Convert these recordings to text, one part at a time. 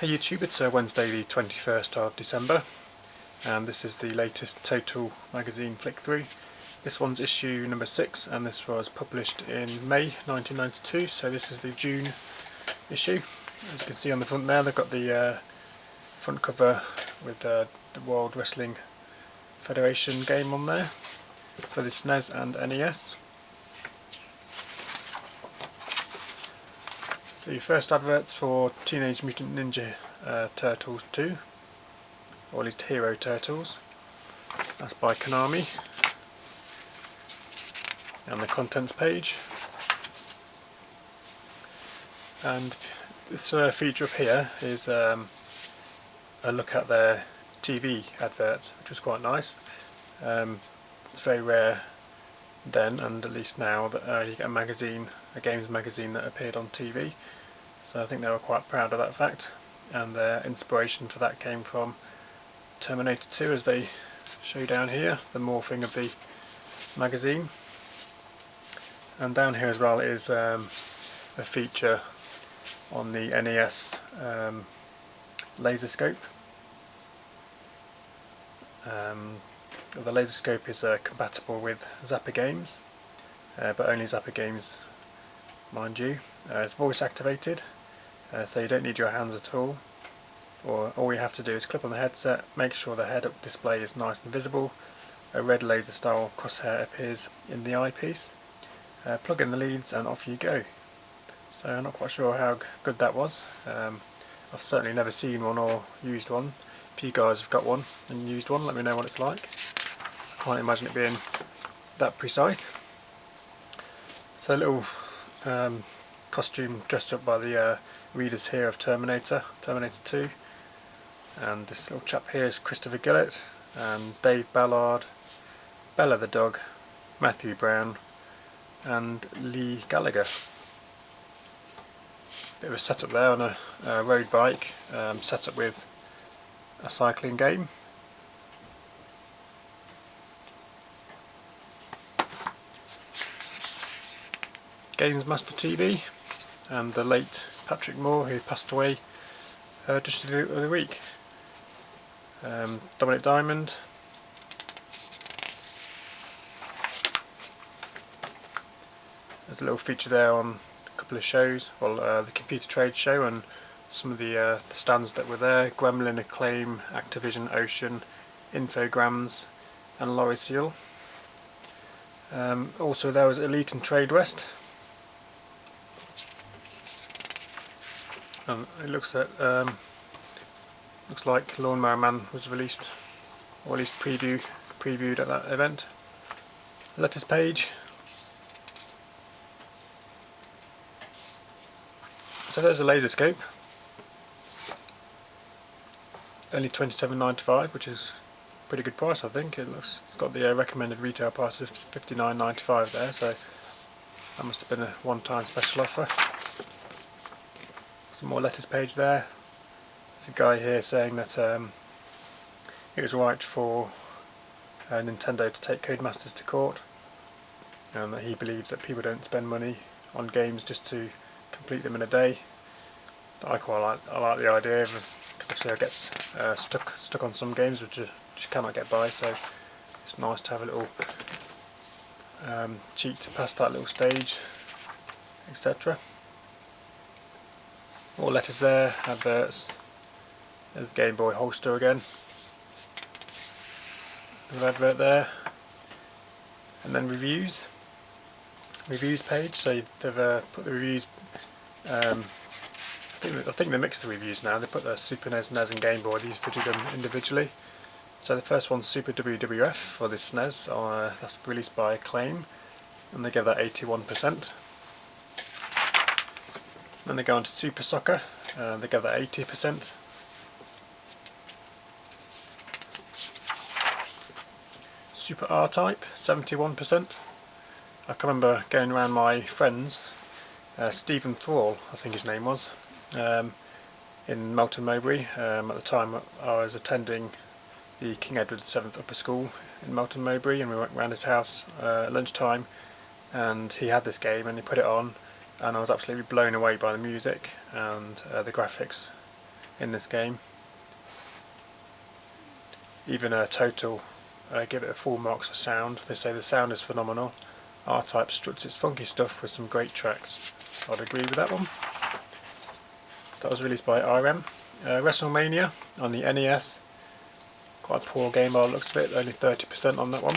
Hey YouTube, it's Wednesday the 21st of December and this is the latest Total magazine flick through. This one's issue number 6 and this was published in May 1992, so this is the June issue. As you can see on the front there, they've got the front cover with the World Wrestling Federation game on there for the SNES and NES. So your first advert's for Teenage Mutant Ninja Turtles 2, or at least Hero Turtles. That's by Konami. And the contents page. And this feature up here is a look at their TV adverts, which was quite nice. It's very rare then, and at least now, that you get a games magazine that appeared on TV. So I think they were quite proud of that fact, and their inspiration for that came from Terminator 2, as they show down here, the morphing of the magazine. And down here as well is a feature on the NES Laserscope. The Laserscope is compatible with Zapper games, but only Zapper games, mind you. It's voice activated, so you don't need your hands at all. Or all you have to do is clip on the headset, make sure the head-up display is nice and visible. A red laser style crosshair appears in the eyepiece. Plug in the leads and off you go. So I'm not quite sure how good that was. I've certainly never seen one or used one. If you guys have got one and used one, let me know what it's like. I can't imagine it being that precise. So a little costume dressed up by the readers here of Terminator 2. And this little chap here is Christopher Gillett, and Dave Ballard, Bella the dog, Matthew Brown and Lee Gallagher. Bit of a setup there on a road bike, set up with a cycling game. Games Master TV, and the late Patrick Moore, who passed away just the other week. Dominic Diamond. There's a little feature there on a couple of shows, well, the Computer Trade Show and some of the stands that were there: Gremlin, Acclaim, Activision, Ocean, Infogrames and Laurie Seal. Also there was Elite and Trade West. And it looks like Lawnmower Man was released, or at least previewed at that event. Letters page. So there's a Laserscope. Only $27.95, which is a pretty good price, I think. It's got the recommended retail price of $59.95 there, so that must have been a one-time special offer. Some more letters page there. There's a guy here saying that it was right for Nintendo to take Codemasters to court, and that he believes that people don't spend money on games just to complete them in a day. But I like the idea of, because obviously I get stuck on some games which I just cannot get by, so it's nice to have a little cheat to pass that little stage, etc. More letters there, adverts. There's the Game Boy holster again. Another advert there. And then reviews. Reviews page, so they've put the reviews, I think they mix the reviews now. They put the Super NES, NES and Game Boy. They used to do them individually. So the first one's Super WWF for the SNES, that's released by Acclaim, and they give that 81%. Then they go on to Super Soccer, they give that 80%. Super R-Type, 71%. I can remember going around my friends, Stephen Thrall, I think his name was, in Melton Mowbray. At the time I was attending the King Edward VII Upper School in Melton Mowbray, and we went round his house at lunchtime, and he had this game and he put it on, and I was absolutely blown away by the music and the graphics in this game. Even Total give it a full marks for sound. They say the sound is phenomenal. R-Type struts its funky stuff with some great tracks. I'd agree with that one. That was released by RM. WrestleMania on the NES. Quite a poor game by the looks of it, only 30% on that one.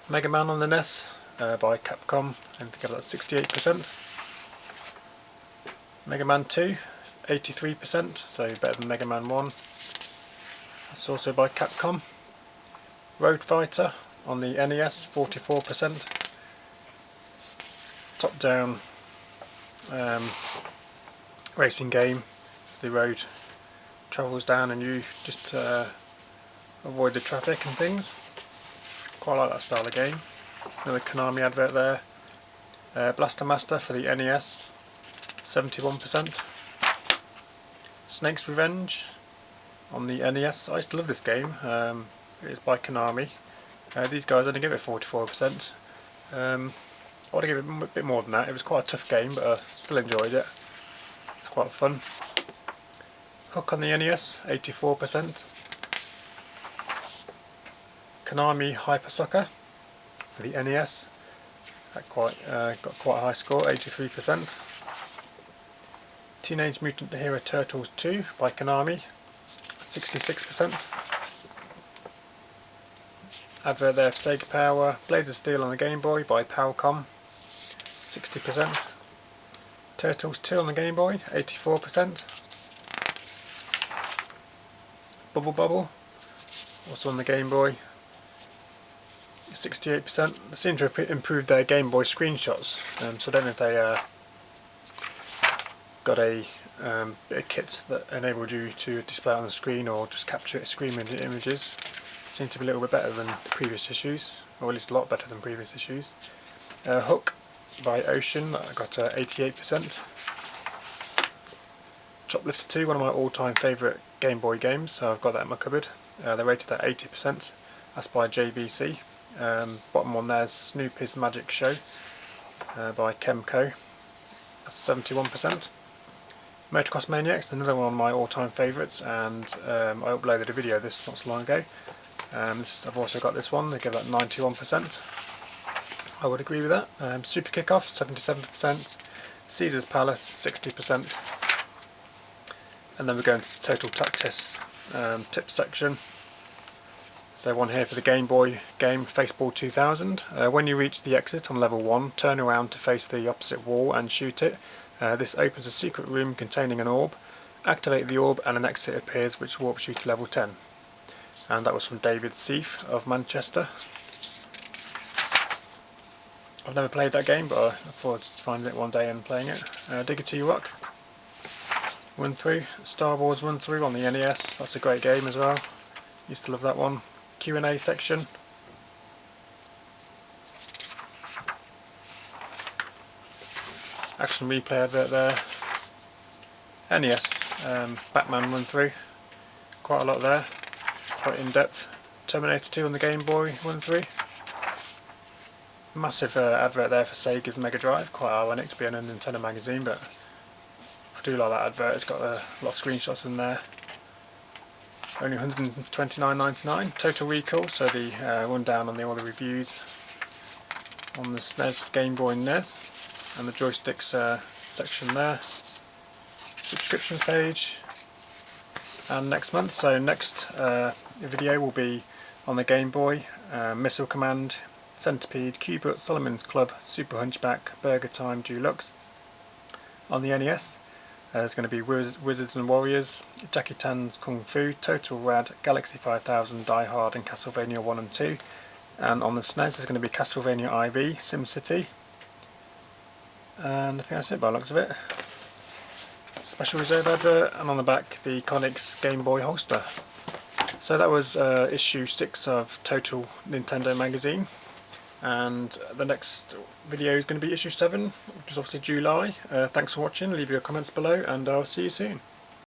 Mega Man on the NES by Capcom, and together that's 68%. Mega Man 2, 83%, so better than Mega Man 1. That's also by Capcom. Road Fighter on the NES, 44%. Top down racing game. The road travels down and you just avoid the traffic and things. Quite like that style of game. Another Konami advert there. Blaster Master for the NES, 71%. Snake's Revenge on the NES. I used to love this game. It is by Konami. These guys only give it 44%. I want to give it a bit more than that. It was quite a tough game, but I still enjoyed it. It's quite fun. Hook on the NES, 84%. Konami Hyper Soccer for the NES. That got quite a high score, 83%. Teenage Mutant Hero Turtles 2 by Konami, 66%. Advert there for Sega Power. Blades of Steel on the Game Boy by Powercom, 60%. Turtles 2 on the Game Boy, 84%. Bubble Bobble, also on the Game Boy, 68%. They seem to have improved their Game Boy screenshots, so I don't know if they got a kit that enabled you to display it on the screen or just capture it screen images. Seem to be a little bit better than previous issues, or at least a lot better than previous issues. Hook by Ocean, I got 88%. Choplifter 2, one of my all-time favourite Game Boy games, so I've got that in my cupboard. They're rated at 80%. That's by JVC. Bottom one there's Snoopy's Magic Show by Kemco. That's 71%. Motocross Maniacs, another one of my all-time favourites, and I uploaded a video of this not so long ago. I've also got this one. They give that 91%. I would agree with that. Super Kickoff, 77%. Caesar's Palace, 60%. And then we're going to the Total Tactics tips section. So one here for the Game Boy game Faceball 2000. When you reach the exit on level 1, turn around to face the opposite wall and shoot it. This opens a secret room containing an orb. Activate the orb and an exit appears which warps you to level 10. And that was from David Seif of Manchester. I've never played that game, but I look forward to finding it one day and playing it. Diggity Rock run through, Star Wars run through on the NES. That's a great game as well. Used to love that one. Q&A section. Action replay advert there. NES Batman run through. Quite a lot there. Quite in depth. Terminator 2 on the Game Boy run through. Massive advert there for Sega's Mega Drive. Quite ironic to be in a Nintendo magazine, but I do like that advert. It's got a lot of screenshots in there. Only $129.99. Total Recall, so the rundown on all the reviews on the SNES, Game Boy and NES, and the joysticks section there. Subscriptions page. And next month, so next video will be on the Game Boy, Missile Command, Centipede, Q*bert, Solomon's Club, Super Hunchback, Burger Time Deluxe. On the NES, there's going to be Wizards and Warriors, Jackie Chan's Kung Fu, Total Rad, Galaxy 5000, Die Hard and Castlevania 1 and 2. And on the SNES there's going to be Castlevania IV, SimCity. And I think that's it by the looks of it. Special reserve advert, and on the back the Conix Game Boy holster. So that was issue 6 of Total Nintendo magazine, and the next video is going to be issue 7, which is obviously July. Thanks for watching, leave your comments below and I'll see you soon.